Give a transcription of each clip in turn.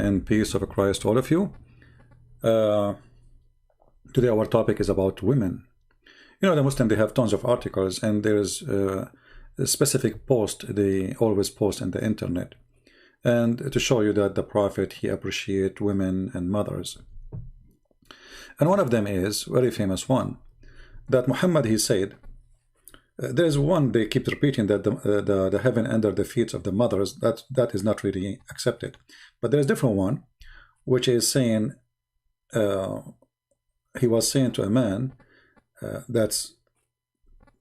and peace of Christ, all of you. Today our topic is about women. You know, the Muslim, they have tons of articles, and there's a specific post they always post on the internet, and to show you that the Prophet, he appreciate women and mothers. And one of them is very famous one, that Muhammad, he said, there's one they keep repeating, that the heaven under the feet of the mothers, that is not really accepted. But there's a different one, which is saying, he was saying to a man, that's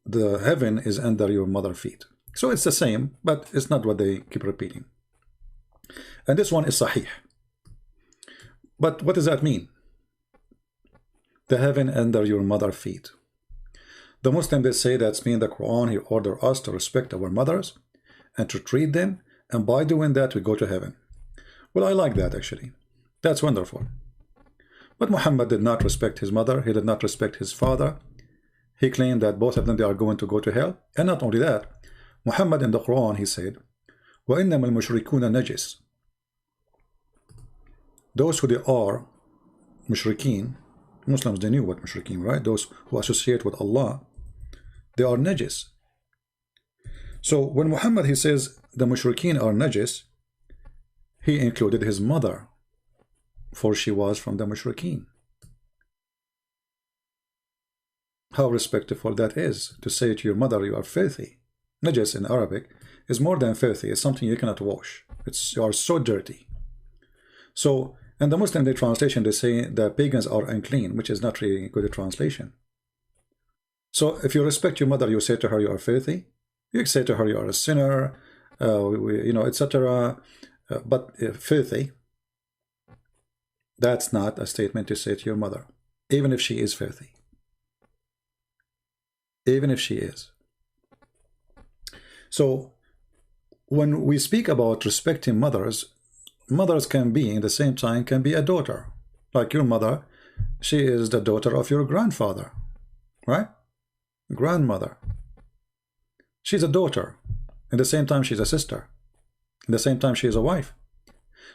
the heaven is under your mother's feet. So it's the same, but it's not what they keep repeating. And this one is sahih. But what does that mean? The heaven under your mother's feet. The Muslim, they say that's mean the Quran, he order us to respect our mothers and to treat them, and by doing that we go to heaven. Well, I like that actually. That's wonderful. But Muhammad did not respect his mother, he did not respect his father. He claimed that both of them, they are going to go to hell. And not only that, Muhammad in the Quran, he said, وَإِنَّمَا الْمُشْرِكُونَ نَجِسٌ. Those who they are mushrikeen, Muslims, they knew what mushrikeen, right? Those who associate with Allah, they are najis. So when Muhammad, he says the mushrikeen are najis, he included his mother, for she was from the mushrikeen. How respectful that is, to say to your mother, you are filthy. Najis in Arabic is more than filthy, it's something you cannot wash. You are so dirty. So in the Muslim Day translation, they say the pagans are unclean, which is not really a good translation. So if you respect your mother, you say to her, you are filthy. You say to her, you are a sinner, you know, etc. But filthy, that's not a statement to say to your mother, even if she is filthy. Even if she is. So when we speak about respecting mothers, mothers can be, in the same time, can be a daughter. Like your mother, she is the daughter of your grandfather, right? Grandmother. She's a daughter. In the same time, she's a sister. In the same time, she is a wife.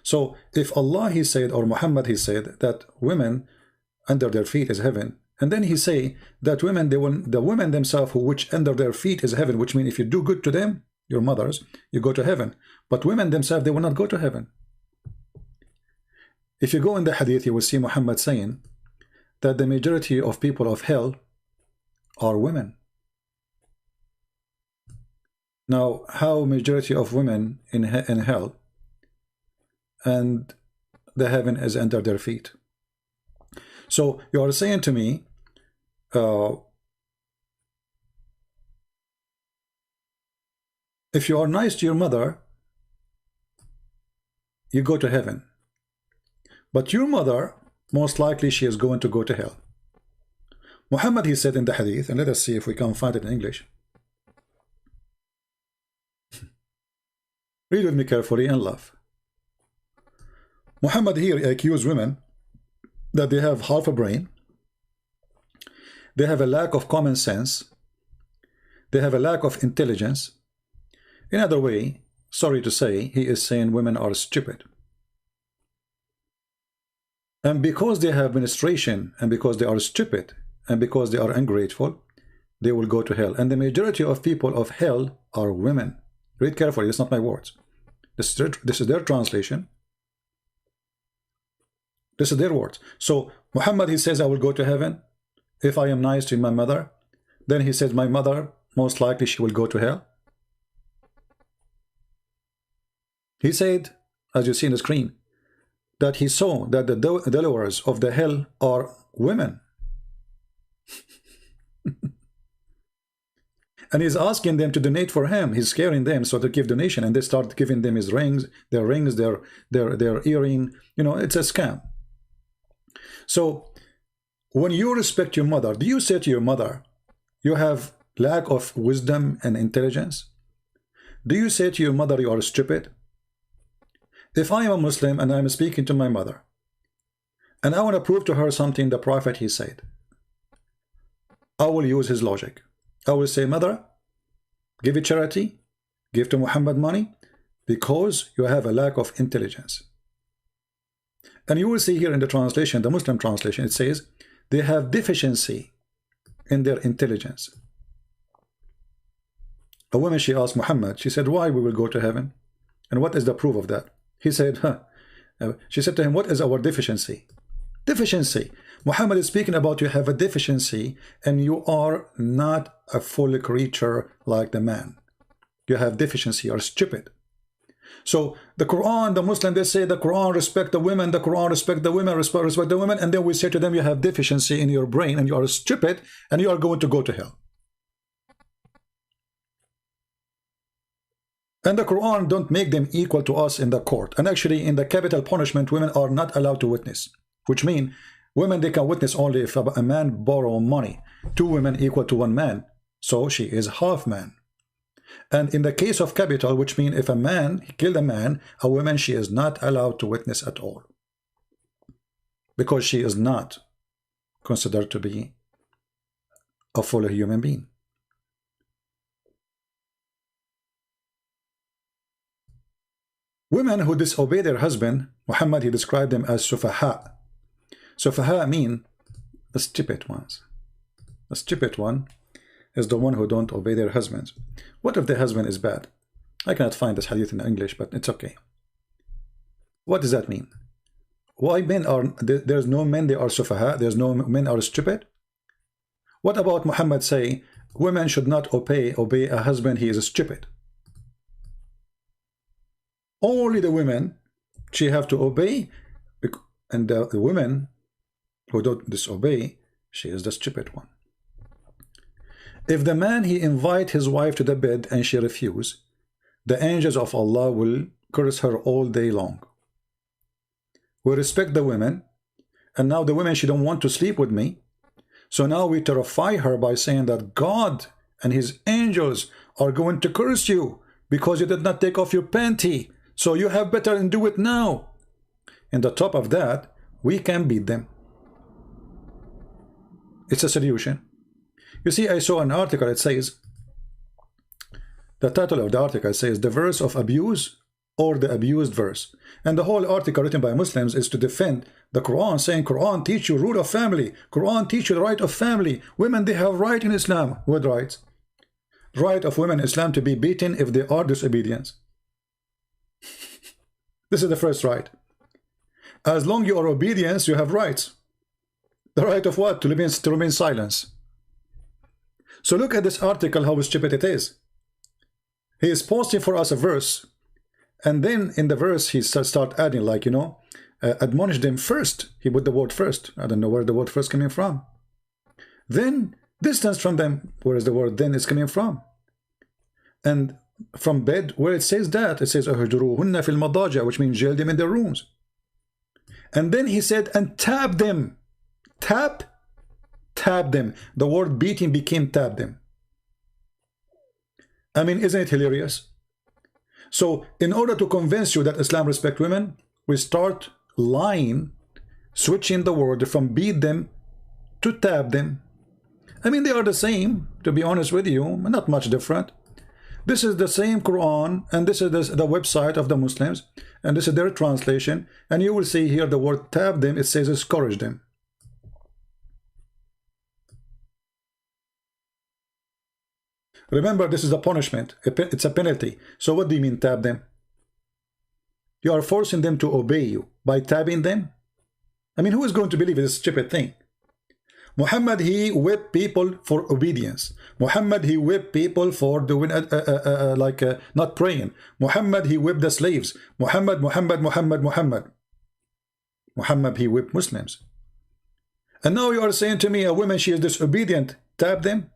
So if Allah, he said, or Muhammad, he said, that women under their feet is heaven, and then he say that women, the women themselves, who which under their feet is heaven, which means if you do good to them, your mothers, you go to heaven. But women themselves, they will not go to heaven. If you go in the hadith, you will see Muhammad saying that the majority of people of hell are women. Now, how majority of women in hell and the heaven is under their feet? So you are saying to me, if you are nice to your mother, you go to heaven. But your mother, most likely she is going to go to hell. Muhammad, he said in the hadith, and let us see if we can find it in English. Read with me carefully and laugh. Muhammad here accused women that they have half a brain, they have a lack of common sense, they have a lack of intelligence. In other way, sorry to say, he is saying women are stupid. And because they have menstruation, and because they are stupid, and because they are ungrateful, they will go to hell. And the majority of people of hell are women. Read carefully, it's not my words. This is their translation. This is their words. So Muhammad, he says, I will go to heaven if I am nice to my mother. Then he says, my mother, most likely she will go to hell. He said, as you see on the screen, that he saw that the dwellers of the hell are women. And he's asking them to donate for him. He's scaring them so to give donation, and they start giving them his rings, their earring. You know, it's a scam. So when you respect your mother, do you say to your mother, you have lack of wisdom and intelligence? Do you say to your mother, you are stupid? If I am a Muslim and I'm speaking to my mother, and I want to prove to her something the Prophet, he said, I will use his logic. I will say, mother, give it charity, give to Muhammad money, because you have a lack of intelligence. And you will see here in the translation, the Muslim translation, it says they have deficiency in their intelligence. A woman, she asked Muhammad, she said, why we will go to heaven? And what is the proof of that? He said, she said to him, what is our deficiency? Deficiency. Muhammad is speaking about you have a deficiency and you are not a full creature like the man. You have deficiency, you are stupid. So the Quran, the Muslim, they say the Quran respect the women, the Quran respect the women, respect the women, and then we say to them you have deficiency in your brain and you are stupid and you are going to go to hell. And the Quran don't make them equal to us in the court. And actually in the capital punishment, women are not allowed to witness, which means women, they can witness only if a man borrow money. 2 women equal to 1 man. So she is half man. And in the case of capital, which means if a man killed a man, a woman, she is not allowed to witness at all. Because she is not considered to be a full human being. Women who disobey their husband, Muhammad, he described them as sufaha. Sufaha mean the stupid ones. The stupid one is the one who don't obey their husbands. What if the husband is bad? I cannot find this hadith in English, but it's okay. What does that mean? Why men are, there's no men, they are sufaha, there's no men are stupid? What about Muhammad say, women should not obey a husband, he is stupid? Only the women, she have to obey, and the women who don't disobey, she is the stupid one. If the man, he invite his wife to the bed and she refuse, the angels of Allah will curse her all day long. We respect the women, and now the women, she don't want to sleep with me, so now we terrify her by saying that God and his angels are going to curse you because you did not take off your panty. So you have better and do it now. And the top of that, we can beat them. It's a solution. You see, I saw an article, it says, the title of the article says, the verse of abuse or the abused verse. And the whole article written by Muslims is to defend the Quran, saying Quran teach you rule of family. Quran teach you the right of family. Women, they have right in Islam. What rights? Right of women in Islam to be beaten if they are disobedient. This is the first right. As long as you are obedience, you have rights. The right of what? To remain silence. So look at this article, how stupid it is. He is posting for us a verse, and then in the verse he start adding, like, you know, admonish them first. He put the word first. I don't know where the word first coming from. Then distance from them. Where is the word then is coming from? And from bed, where it says that, it says ahjuruhunna fil madaja, which means jail them in their rooms. And then he said, and tap them. Tap them. The word beating became tap them. I mean, isn't it hilarious? So in order to convince you that Islam respects women, we start lying, switching the word from beat them to tap them. I mean, they are the same, to be honest with you, not much different. This is the same Quran, and this is the website of the Muslims, and this is their translation, and you will see here the word tap them, it says scourge them. Remember, this is a punishment, it's a penalty. So what do you mean tap them? You are forcing them to obey you by tabbing them? I mean, who is going to believe this stupid thing? Muhammad, he whipped people for obedience. Muhammad, he whipped people for doing not praying. Muhammad, he whipped the slaves. Muhammad, he whipped Muslims. And now you are saying to me, a woman, she is disobedient, tap them?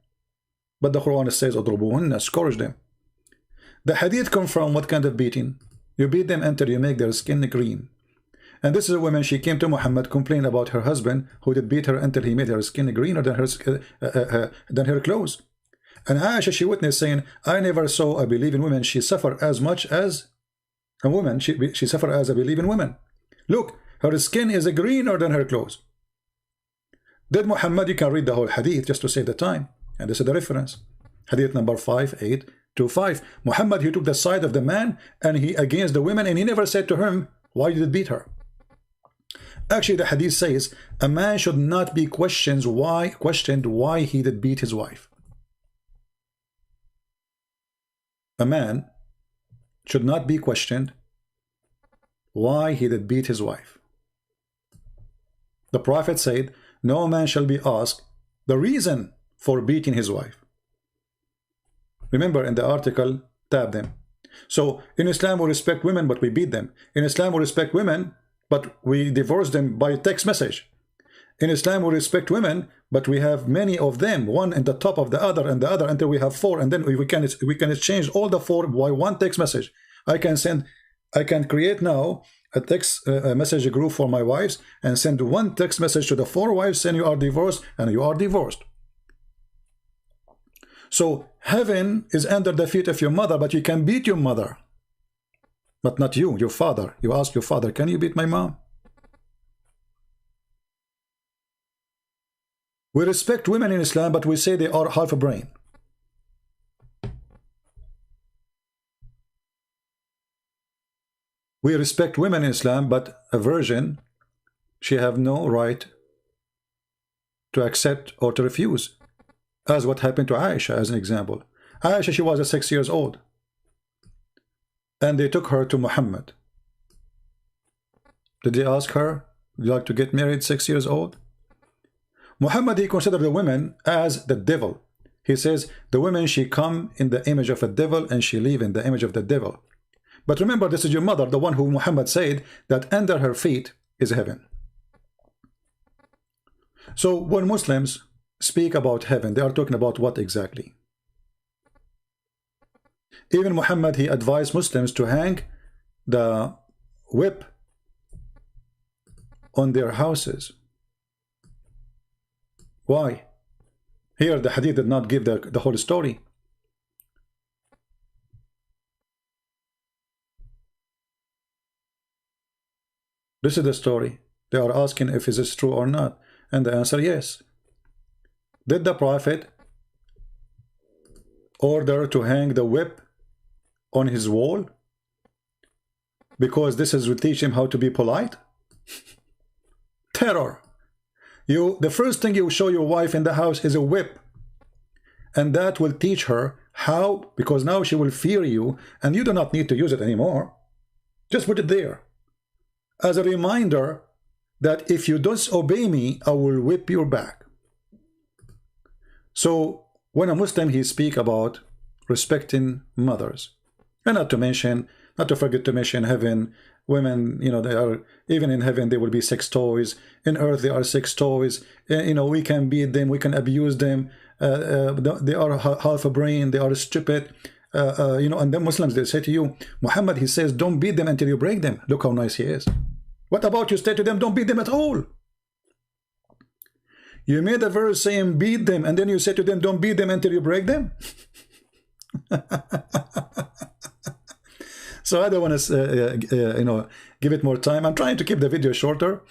But the Quran says, adrubuhunna, scourge them. The hadith come from what kind of beating? You beat them until you make their skin green. And this is a woman, she came to Muhammad, complained about her husband, who did beat her until he made her skin greener than her clothes. And Aisha, she witnessed, saying, I never saw a believing woman, she suffered as much as a woman, she suffered as a believing woman. Look, her skin is greener than her clothes. Did Muhammad, you can read the whole hadith just to save the time. And this is the reference. Hadith number 5825. Muhammad, he took the side of the man and he against the women, and he never said to him, why did you beat her? Actually, the hadith says a man should not be questioned why he did beat his wife. A man should not be questioned why he did beat his wife. The Prophet said, no man shall be asked the reason for beating his wife. Remember in the article, tab them. So in Islam we respect women, but we beat them. In Islam we respect women, but we divorce them by text message. In Islam we respect women, but we have many of them, one in the top of the other and the other until we have 4, and then we can exchange all the 4 by one text message. I can create now a text message group for my wives and send one text message to the 4 wives saying you are divorced, and you are divorced. So heaven is under the feet of your mother, but you can beat your mother, but not you, your father. You ask your father, can you beat my mom? We respect women in Islam, but we say they are half a brain. We respect women in Islam, but a virgin, she have no right to accept or to refuse. As what happened to Aisha, as an example. Aisha, she was 6 years old. And they took her to Muhammad. Did they ask her, would you like to get married 6 years old? Muhammad, he considered the women as the devil. He says, the women, she come in the image of a devil and she live in the image of the devil. But remember, this is your mother, the one who Muhammad said that under her feet is heaven. So when Muslims speak about heaven, they are talking about what exactly? Even Muhammad, he advised Muslims to hang the whip on their houses. Why? Here the hadith did not give the whole story. This is the story. They are asking if is this true or not, and the answer, yes. Did the Prophet order to hang the whip on his wall because this will teach him how to be polite? Terror. The first thing you show your wife in the house is a whip, and that will teach her how, because now she will fear you and you do not need to use it anymore. Just put it there as a reminder that if you disobey me, I will whip your back. So when a Muslim, he speak about respecting mothers, and not to forget to mention heaven, women, you know, they are, even in heaven there will be 6 toys, in earth there are 6 toys, you know, we can beat them, we can abuse them, they are half a brain, they are stupid, you know, and then Muslims, they say to you, Muhammad, he says, don't beat them until you break them. Look how nice he is. What about you say to them, don't beat them at all? You made a verse saying beat them, and then you say to them, don't beat them until you break them? So I don't want to, you know, give it more time. I'm trying to keep the video shorter.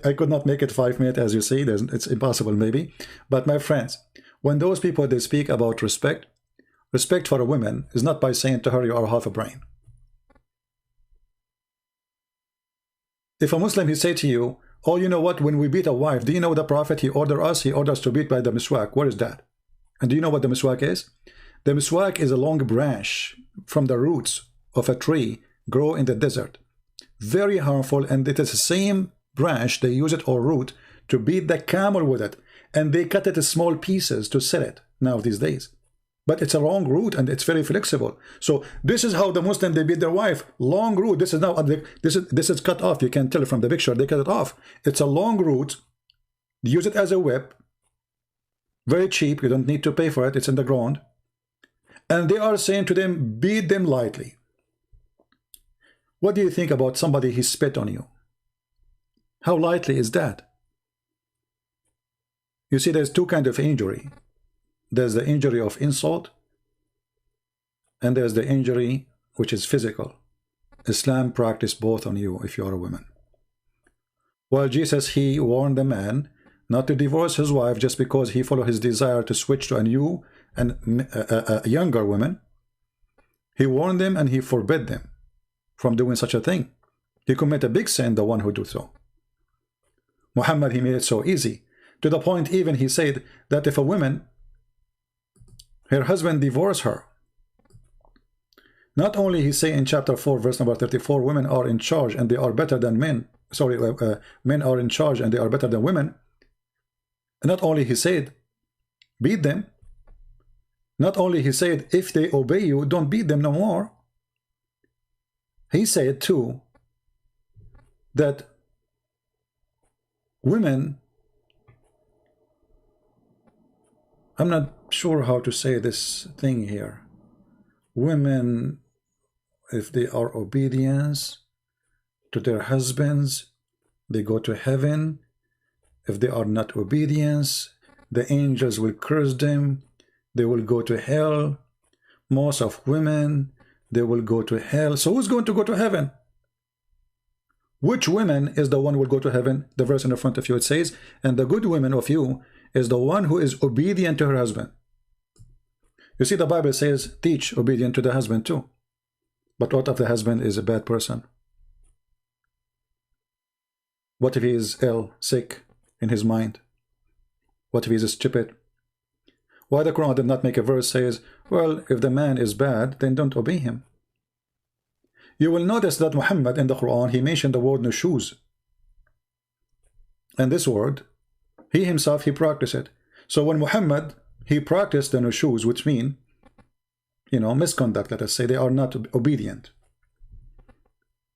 I could not make it 5 minutes, as you see. It's impossible, maybe. But my friends, when those people, they speak about respect, respect for a woman is not by saying to her, you are half a brain. If a Muslim, he say to you, oh, you know what, when we beat a wife, do you know the Prophet, he ordered us, he orders to beat by the miswak. What is that? And do you know what the miswak is? The miswak is a long branch from the roots of a tree grow in the desert. Very harmful, and it is the same branch, they use it, or root, to beat the camel with it. And they cut it in small pieces to sell it now these days. But it's a long root and it's very flexible. So this is how the Muslim, they beat their wife. Long root. This is now, this is cut off. You can tell from the picture, they cut it off. It's a long root. They use it as a whip. Very cheap. You don't need to pay for it. It's in the ground. And they are saying to them, beat them lightly. What do you think about somebody he spit on you? How lightly is that? You see, there's 2 kinds of injury. There's the injury of insult, and there's the injury which is physical. Islam practice both on you if you are a woman. While Jesus, he warned the man not to divorce his wife just because he followed his desire to switch to a new and a younger woman. He warned them and he forbid them from doing such a thing. He commit a big sin, the one who do so. Muhammad, he made it so easy. To the point even he said that if a woman, her husband divorced her, not only he say in chapter 4 verse number 34, women are in charge and they are better than men. Sorry, men are in charge and they are better than women. Not only he said, beat them. Not only he said, if they obey you, don't beat them no more. He said too that women, I'm not sure how to say this thing here. Women, if they are obedient to their husbands, they go to heaven. If they are not obedient, the angels will curse them. They will go to hell. Most of women, they will go to hell. So who's going to go to heaven? Which woman is the one who will go to heaven? The verse in the front of you, it says, and the good woman of you is the one who is obedient to her husband. You see, the Bible says, teach obedient to the husband too. But what if the husband is a bad person? What if he is ill, sick in his mind? What if he is stupid? Why the Quran did not make a verse says, well, if the man is bad, then don't obey him. You will notice that Muhammad in the Quran, he mentioned the word nushuz. And this word, he himself, he practiced it. So when Muhammad, he practiced the nushuz, which mean, you know, misconduct, let us say, they are not obedient.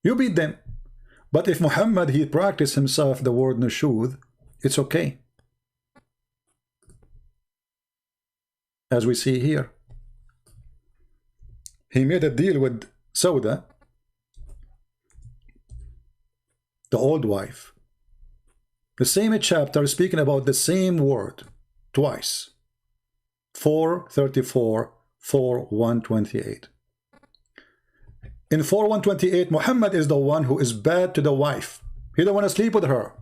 You beat them. But if Muhammad, he practiced himself the word nushuz, it's okay. As we see here. He made a deal with Sauda, the old wife. The same chapter speaking about the same word twice. 4:34, 4:128. In 4:128, Muhammad is the one who is bad to the wife. He don't want to sleep with her.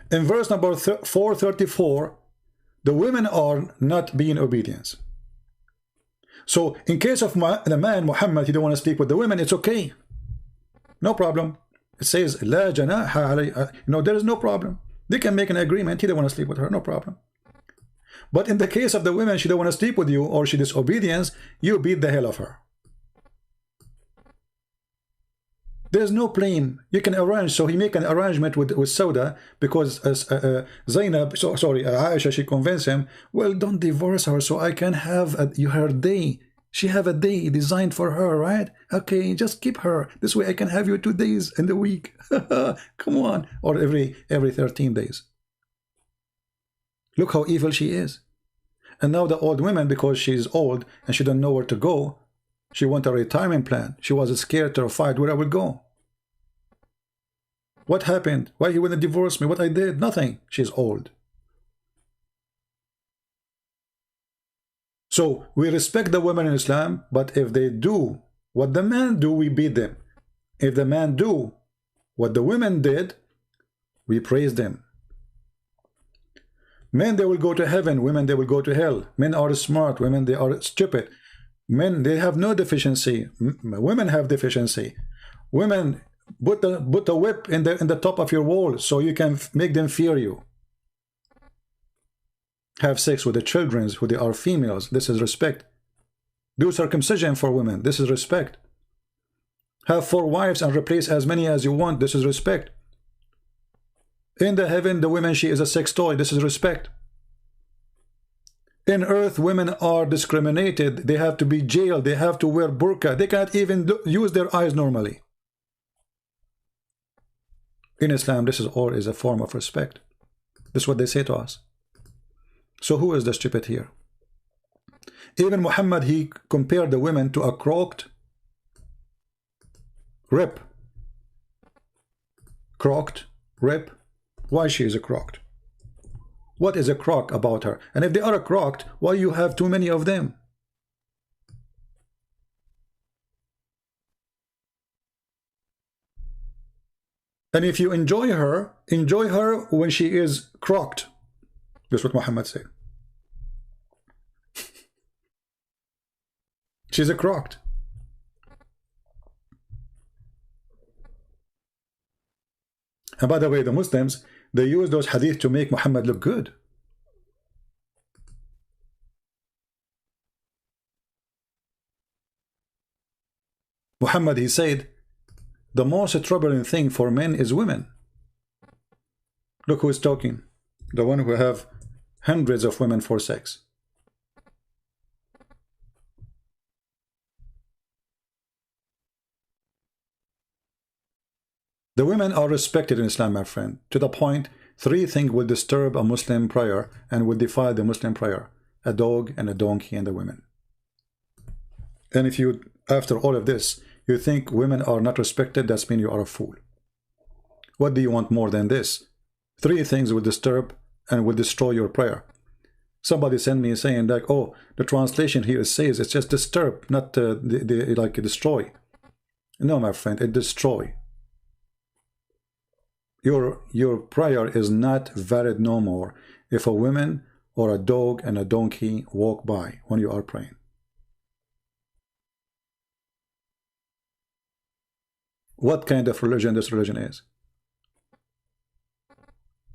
In verse number 4:34, the women are not being obedient. So in case of the man Muhammad, he don't want to sleep with the women, it's okay. No problem. It says, La janaha alayha. No, there is no problem. They can make an agreement. He don't want to sleep with her, no problem. But in the case of the women, she don't want to sleep with you or she disobedience, you beat the hell of her. There's no blame. You can arrange. So he make an arrangement with Sauda because Zainab, Aisha, she convinced him, well, don't divorce her so I can have her day. She have a day designed for her, right? Okay, just keep her. This way I can have you 2 days in the week. Come on. Or every 13 days. Look how evil she is. And now the old woman, because she's old and she don't know where to go, she want a retirement plan. She was scared, terrified where I would go. What happened? Why he wouldn't divorce me? What I did? Nothing. She's old. So we respect the women in Islam, but if they do what the man do, we beat them. If the man do what the women did, we praise them. Men, they will go to heaven. Women, they will go to hell. Men are smart. Women, they are stupid. Men, they have no deficiency. Women have deficiency. Women, put the whip in the top of your wall so you can make them fear you. Have sex with the children who they are females. This is respect. Do circumcision for women. This is respect. Have 4 wives and replace as many as you want. This is respect. In the heaven, the woman, she is a sex toy. This is respect. In earth, women are discriminated. They have to be jailed. They have to wear burqa. They can't even use their eyes normally. In Islam, this is all is a form of respect. This is what they say to us. So who is the stupid here? Even Muhammad, he compared the women to a crocked rib. Crocked rib. Why she is a crocked? What is a crock about her? And if they are a crocked, why you have too many of them? And if you enjoy her when she is crocked. That's what Muhammad said. She's a crocked. And by the way, the Muslims, they use those hadith to make Muhammad look good. Muhammad, he said, the most troubling thing for men is women. Look who is talking. The one who have hundreds of women for sex. The women are respected in Islam, my friend, to the point 3 things will disturb a Muslim prayer and will defile the Muslim prayer: a dog and a donkey and the women. And if you, after all of this, you think women are not respected, that means you are a fool. What do you want more than this? 3 things will disturb and will destroy your prayer. Somebody sent me saying like, oh, the translation here says it's just disturb, not like destroy. No, my friend, it destroy. Your prayer is not valid no more if a woman or a dog and a donkey walk by when you are praying. What kind of religion this religion is?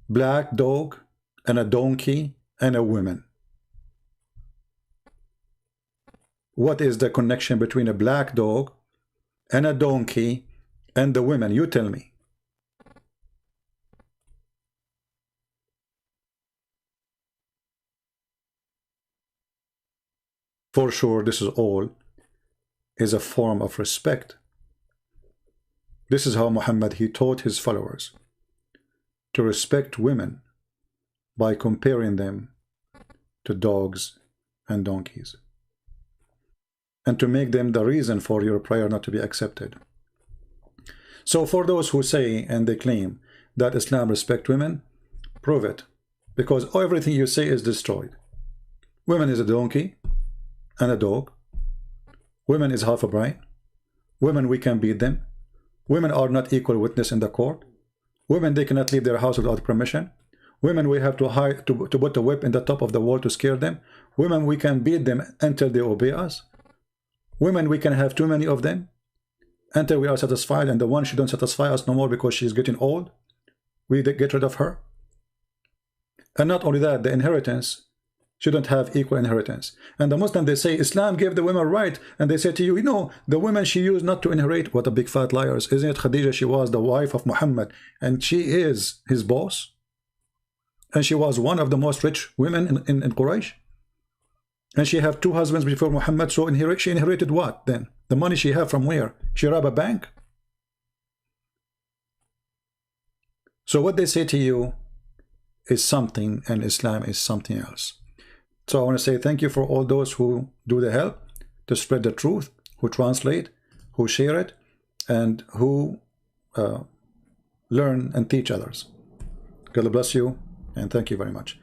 Black dog and a donkey and a woman. What is the connection between a black dog and a donkey and the women? You tell me. For sure, this is all is a form of respect. This is how Muhammad, he taught his followers to respect women by comparing them to dogs and donkeys, and to make them the reason for your prayer not to be accepted. So for those who say and they claim that Islam respects women, prove it, because everything you say is destroyed. Women is a donkey and a dog. Women is half a brain. Women, we can beat them. Women are not equal witness in the court. Women, they cannot leave their house without permission. Women, we have to hide to put a whip in the top of the wall to scare them. Women, we can beat them until they obey us. Women, we can have too many of them until we are satisfied, and the one she don't satisfy us no more because she's getting old, we get rid of her. And not only that, the inheritance shouldn't have equal inheritance. And the Muslim, they say Islam gave the women right, and they say to you, you know, the women she used not to inherit. What a big fat liars. Isn't it Khadija? She was the wife of Muhammad, and she is his boss, and she was one of the most rich women in Quraysh, and she had 2 husbands before Muhammad. So she inherited what then? The money she had from where? She robbed a bank. So what they say to you is something, and Islam is something else. So I want to say thank you for all those who do the help to spread the truth, who translate, who share it, and who learn and teach others. God bless you, and thank you very much.